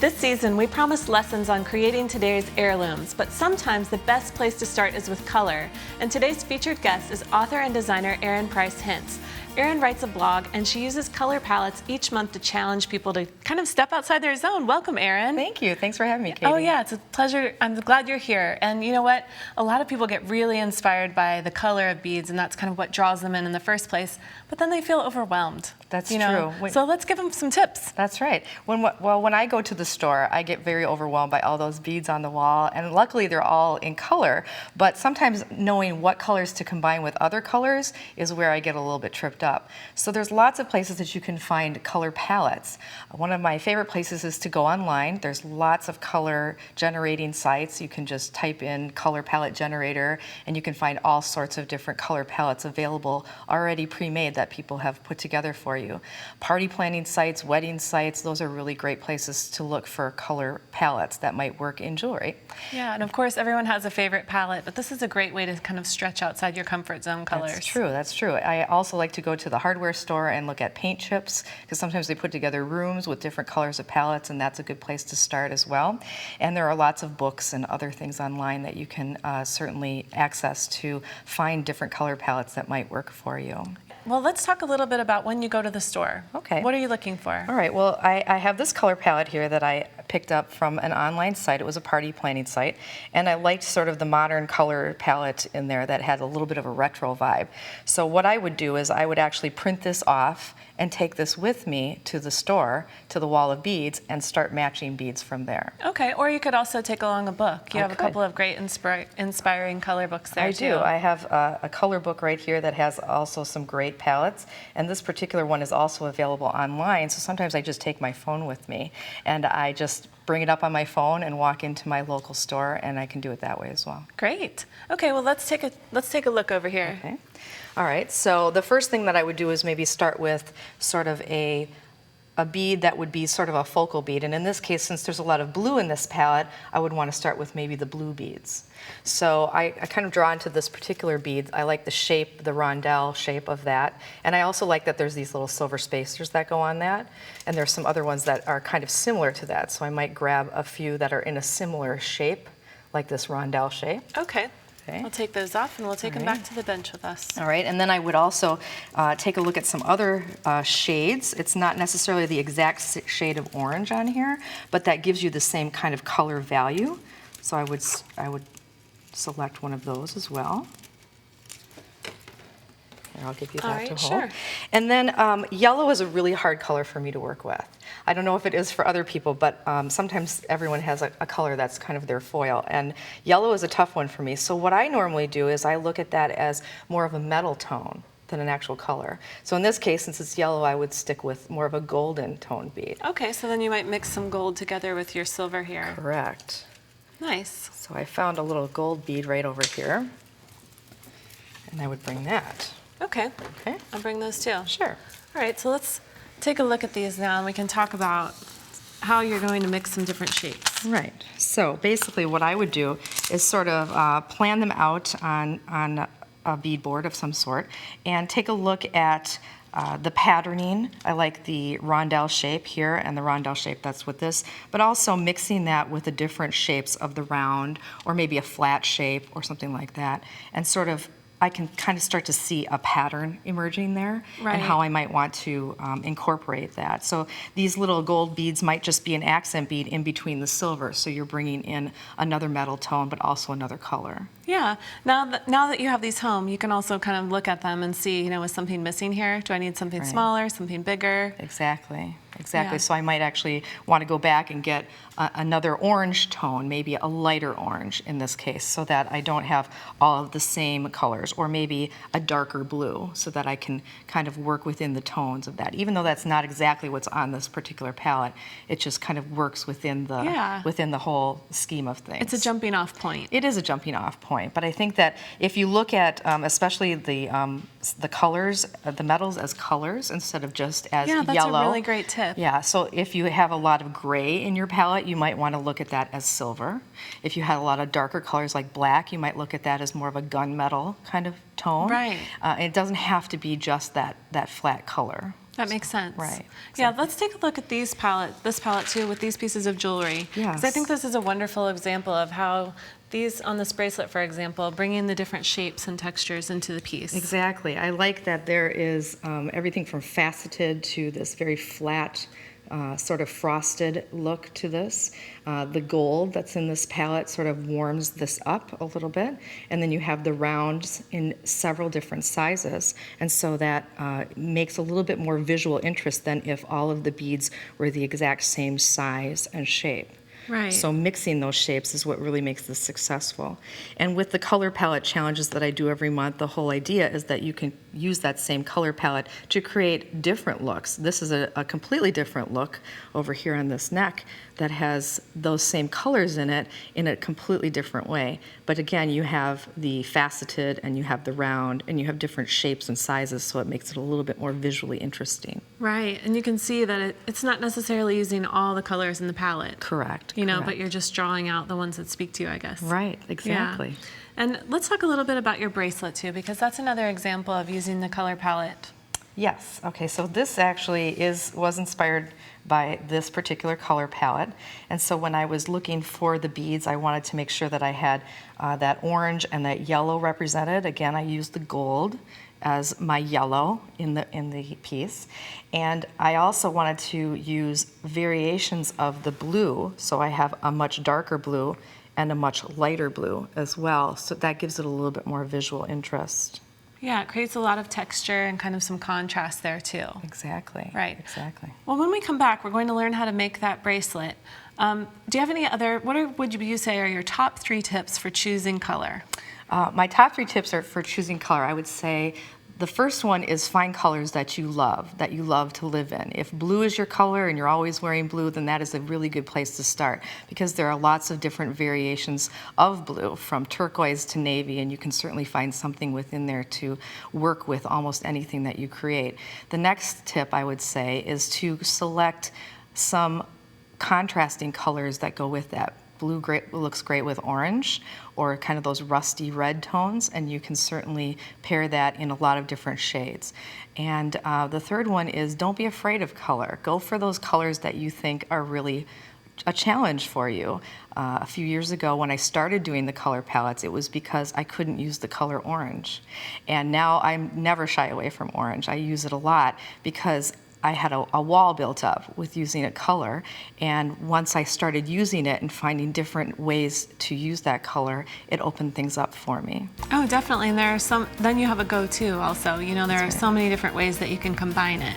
This season, we promised lessons on creating today's heirlooms, but sometimes the best place to start is with color. And today's featured guest is author and designer Erin Prais-Hintz. Erin writes a blog, and she uses color palettes each month to challenge people to kind of step outside their zone. Welcome, Erin. Thank you. Thanks for having me, Katie. Oh yeah, it's a pleasure. I'm glad you're here. And you know what? A lot of people get really inspired by the color of beads, and that's kind of what draws them in the first place. But then they feel overwhelmed. That's true. So let's give them some tips. That's right. When I go to the store, I get very overwhelmed by all those beads on the wall, and luckily they're all in color. But sometimes knowing what colors to combine with other colors is where I get a little bit tripped up. So there's lots of places that you can find color palettes. One of my favorite places is to go online. There's lots of color generating sites. You can just type in color palette generator, and you can find all sorts of different color palettes available already pre-made that people have put together for you. Party planning sites, wedding sites, those are really great places to look for color palettes that might work in jewelry. Yeah, and of course everyone has a favorite palette, but this is a great way to kind of stretch outside your comfort zone colors. That's true, that's true. I also like to go to the hardware store and look at paint chips, because sometimes they put together rooms with different colors of palettes, and that's a good place to start as well. And there are lots of books and other things online that you can certainly access to find different color palettes that might work for you. Well, let's talk a little bit about when you go to the store. Okay. What are you looking for? All right, well, I have this color palette here that I picked up from an online site. It was a party planning site, and I liked sort of the modern color palette in there that had a little bit of a retro vibe. So what I would do is I would actually print this off and take this with me to the store, to the wall of beads, and start matching beads from there. Okay, or you could also take along a book. You have a couple of great inspiring color books there too. I do. I have a color book right here that has also some great palettes, and this particular one is also available online, so sometimes I just take my phone with me, and I just bring it up on my phone and walk into my local store, and I can do it that way as well. Great. Okay, well let's take a look over here. Okay. All right, so the first thing that I would do is maybe start with sort of a bead that would be sort of a focal bead. And in this case, since there's a lot of blue in this palette, I would want to start with maybe the blue beads. So I kind of draw into this particular bead. I like the shape, the rondelle shape of that. And I also like that there's these little silver spacers that go on that. And there's some other ones that are kind of similar to that. So I might grab a few that are in a similar shape, like this rondelle shape. Okay. Okay. We'll take those off and we'll take them back to the bench with us. All right, and then I would also take a look at some other shades. It's not necessarily the exact shade of orange on here, but that gives you the same kind of color value. So I would select one of those as well. Here, I'll give you that to hold. Sure. And then yellow is a really hard color for me to work with. I don't know if it is for other people, but sometimes everyone has a color that's kind of their foil. And yellow is a tough one for me. So what I normally do is I look at that as more of a metal tone than an actual color. So in this case, since it's yellow, I would stick with more of a golden tone bead. Okay, so then you might mix some gold together with your silver here. Correct. Nice. So I found a little gold bead right over here, and I would bring that. Okay. Okay. I'll bring those too. Sure. All right, so let's take a look at these now, and we can talk about how you're going to mix some different shapes. Right. So basically what I would do is sort of plan them out on a bead board of some sort and take a look at the patterning. I like the rondelle shape here and the rondelle shape that's with this, but also mixing that with the different shapes of the round or maybe a flat shape or something like that, and sort of I can kind of start to see a pattern emerging there and how I might want to incorporate that. So these little gold beads might just be an accent bead in between the silver, so you're bringing in another metal tone but also another color. Yeah. Now that you have these home, you can also kind of look at them and see, is something missing here? Do I need something smaller, something bigger? Exactly. Exactly. Yeah. So I might actually want to go back and get another orange tone, maybe a lighter orange in this case, so that I don't have all of the same colors, or maybe a darker blue, so that I can kind of work within the tones of that. Even though that's not exactly what's on this particular palette, it just kind of works within the whole scheme of things. It's a jumping off point. It is a jumping off point, but I think that if you look at especially the colors, the metals as colors instead of just as yellow. Yeah, that's a really great tip. Yeah, so if you have a lot of gray in your palette, you might want to look at that as silver. If you had a lot of darker colors like black, you might look at that as more of a gunmetal kind of tone. Right. It doesn't have to be just that flat color. That makes sense. Right. Yeah, let's take a look at this palette too, with these pieces of jewelry. Yes. Because I think this is a wonderful example of how these, on this bracelet, for example, bringing the different shapes and textures into the piece. Exactly. I like that there is everything from faceted to this very flat, sort of frosted look to this. The gold that's in this palette sort of warms this up a little bit. And then you have the rounds in several different sizes. And so that makes a little bit more visual interest than if all of the beads were the exact same size and shape. Right. So mixing those shapes is what really makes this successful. And with the color palette challenges that I do every month, the whole idea is that you can use that same color palette to create different looks. This is a completely different look over here on this neck that has those same colors in it in a completely different way. But again, you have the faceted and you have the round and you have different shapes and sizes, so it makes it a little bit more visually interesting. Right, and you can see that it's not necessarily using all the colors in the palette. Correct. You know, correct. but you're just drawing out the ones that speak to you, I guess. Right, exactly. Yeah. And let's talk a little bit about your bracelet too, because that's another example of using the color palette. Yes. Okay. So this actually was inspired by this particular color palette, and so when I was looking for the beads, I wanted to make sure that I had that orange and that yellow represented. Again, I used the gold as my yellow in the piece, and I also wanted to use variations of the blue. So I have a much darker blue and a much lighter blue as well. So that gives it a little bit more visual interest. Yeah, it creates a lot of texture and kind of some contrast there too. Exactly. Right. Exactly. Well, when we come back, we're going to learn how to make that bracelet. Do you have any other, would you say are your top 3 tips for choosing color? My top 3 tips are for choosing color. I would say the first one is find colors that you love to live in. If blue is your color and you're always wearing blue, then that is a really good place to start, because there are lots of different variations of blue, from turquoise to navy, and you can certainly find something within there to work with almost anything that you create. The next tip I would say is to select some contrasting colors that go with that. Blue looks great with orange, or kind of those rusty red tones, and you can certainly pair that in a lot of different shades. And the third one is, don't be afraid of color. Go for those colors that you think are really a challenge for you. A few years ago when I started doing the color palettes, it was because I couldn't use the color orange. And now I'm never shy away from orange. I use it a lot because I had a wall built up with using a color, and once I started using it and finding different ways to use that color, it opened things up for me. Oh, definitely, and there are some, then you have a go-to also. You know, there are That's right. so many different ways that you can combine it.